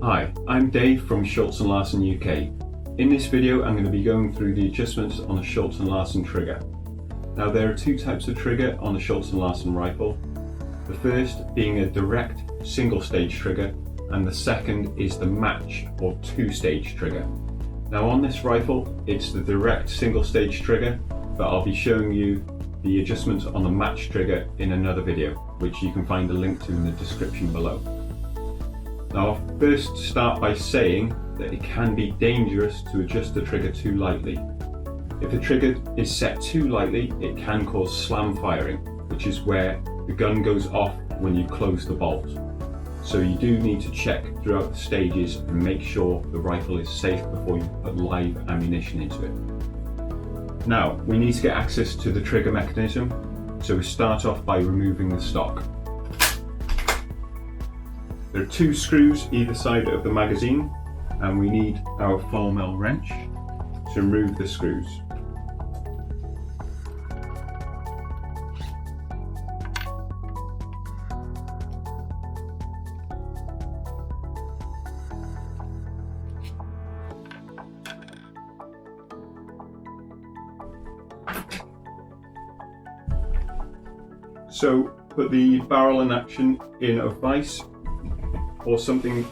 Hi, I'm Dave from Schultz Larsen UK. In this video I'm going to be going through the adjustments on a Schultz Larsen trigger. Now there are two types of trigger on the Schultz Larsen rifle. The first being a direct single stage trigger and the second is the match or two-stage trigger. Now on this rifle it's the direct single stage trigger, but I'll be showing you the adjustments on the match trigger in another video, which you can find a link to in the description below. Now I'll first start by saying that it can be dangerous to adjust the trigger too lightly. If the trigger is set too lightly, it can cause slam firing, which is where the gun goes off when you close the bolt. So you do need to check throughout the stages and make sure the rifle is safe before you put live ammunition into it. Now, we need to get access to the trigger mechanism, so we start off by removing the stock. There are two screws either side of the magazine, and we need our 4mm wrench to remove the screws. So put the barrel in action in a vise or something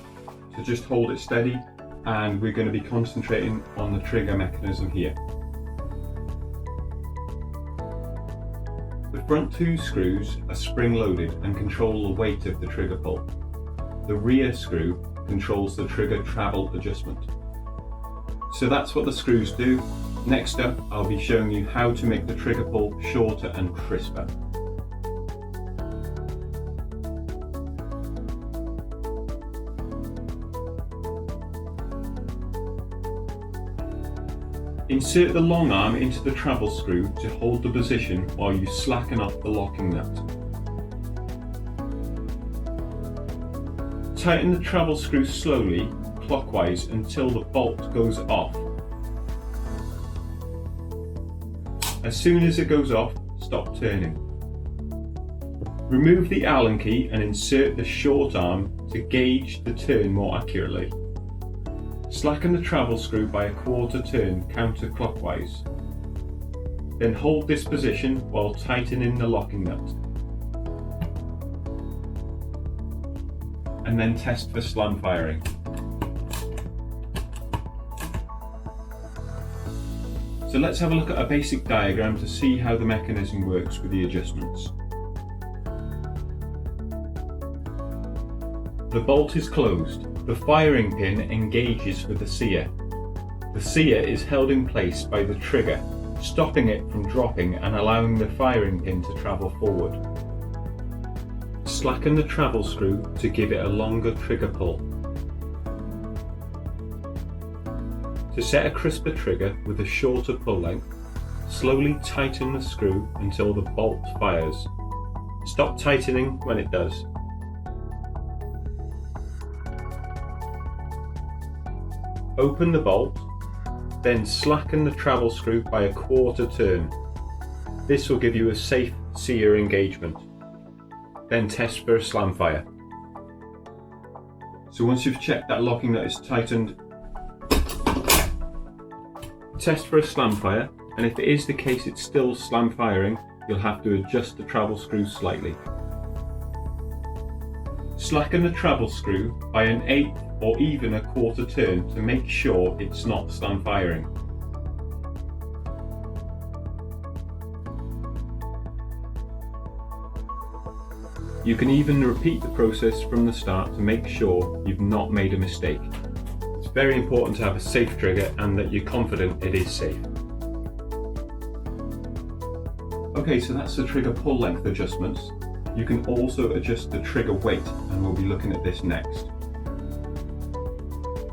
to just hold it steady, and we're going to be concentrating on the trigger mechanism here. The front two screws are spring loaded and control the weight of the trigger pull. The rear screw controls the trigger travel adjustment. So that's what the screws do. Next up, I'll be showing you how to make the trigger pull shorter and crisper. Insert the long arm into the travel screw to hold the position while you slacken off the locking nut. Tighten the travel screw slowly, clockwise, until the bolt goes off. As soon as it goes off, stop turning. Remove the Allen key and insert the short arm to gauge the turn more accurately. Slacken the travel screw by a quarter turn counterclockwise. Then hold this position while tightening the locking nut. And then test for slam firing. So let's have a look at a basic diagram to see how the mechanism works with the adjustments. The bolt is closed. The firing pin engages with the sear. The sear is held in place by the trigger, stopping it from dropping and allowing the firing pin to travel forward. Slacken the travel screw to give it a longer trigger pull. To set a crisper trigger with a shorter pull length, slowly tighten the screw until the bolt fires. Stop tightening when it does. Open the bolt, then slacken the travel screw by a quarter turn. This will give you a safe sear engagement. Then test for a slam fire. So once you've checked that locking nut is tightened, test for a slam fire, and if it is the case it's still slam firing, you'll have to adjust the travel screw slightly. Slacken the travel screw by an eighth or even a quarter turn to make sure it's not slam firing. You can even repeat the process from the start to make sure you've not made a mistake. It's very important to have a safe trigger and that you're confident it is safe. Okay, so that's the trigger pull length adjustments. You can also adjust the trigger weight, and we'll be looking at this next.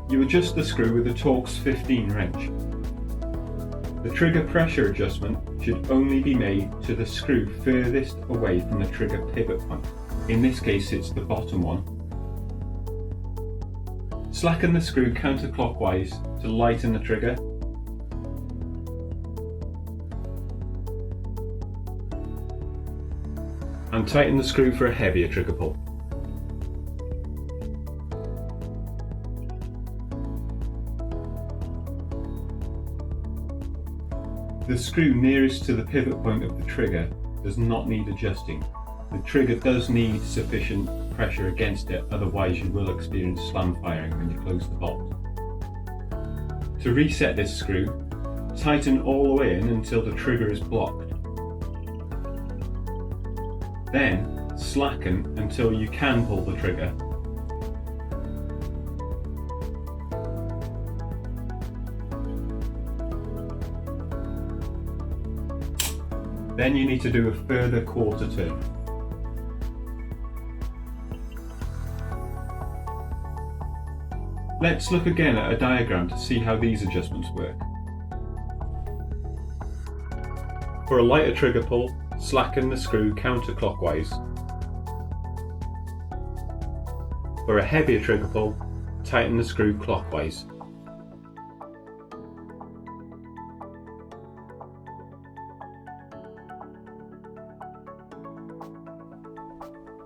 You adjust the screw with a Torx 15 wrench. The trigger pressure adjustment should only be made to the screw furthest away from the trigger pivot point. In this case it's the bottom one. Slacken the screw counterclockwise to lighten the trigger. And tighten the screw for a heavier trigger pull. The screw nearest to the pivot point of the trigger does not need adjusting. The trigger does need sufficient pressure against it, otherwise you will experience slam firing when you close the bolt. To reset this screw, tighten all the way in until the trigger is blocked. Then slacken until you can pull the trigger. Then you need to do a further quarter turn. Let's look again at a diagram to see how these adjustments work. For a lighter trigger pull, slacken the screw counterclockwise. For a heavier trigger pull, tighten the screw clockwise.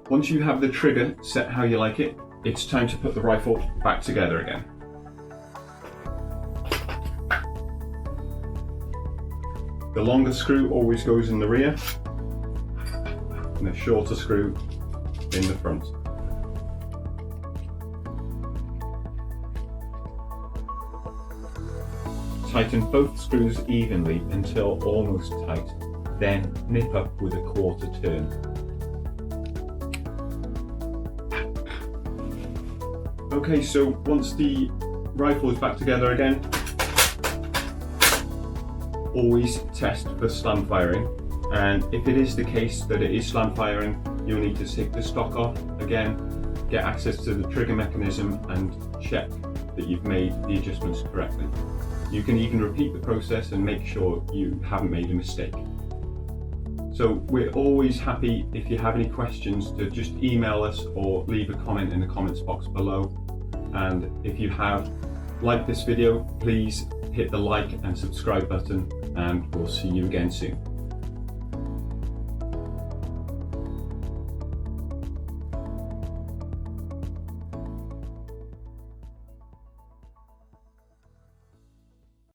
Once you have the trigger set how you like it, it's time to put the rifle back together again. The longer screw always goes in the rear, and the shorter screw in the front. Tighten both screws evenly until almost tight, then nip up with a quarter turn. Okay, so once the rifle is back together again, always test for slam firing, and if it is the case that it is slam firing, you'll need to take the stock off again, get access to the trigger mechanism and check that you've made the adjustments correctly. You can even repeat the process and make sure you haven't made a mistake. So we're always happy if you have any questions to just email us or leave a comment in the comments box below. And if you have liked this video, please hit the like and subscribe button, and we'll see you again soon.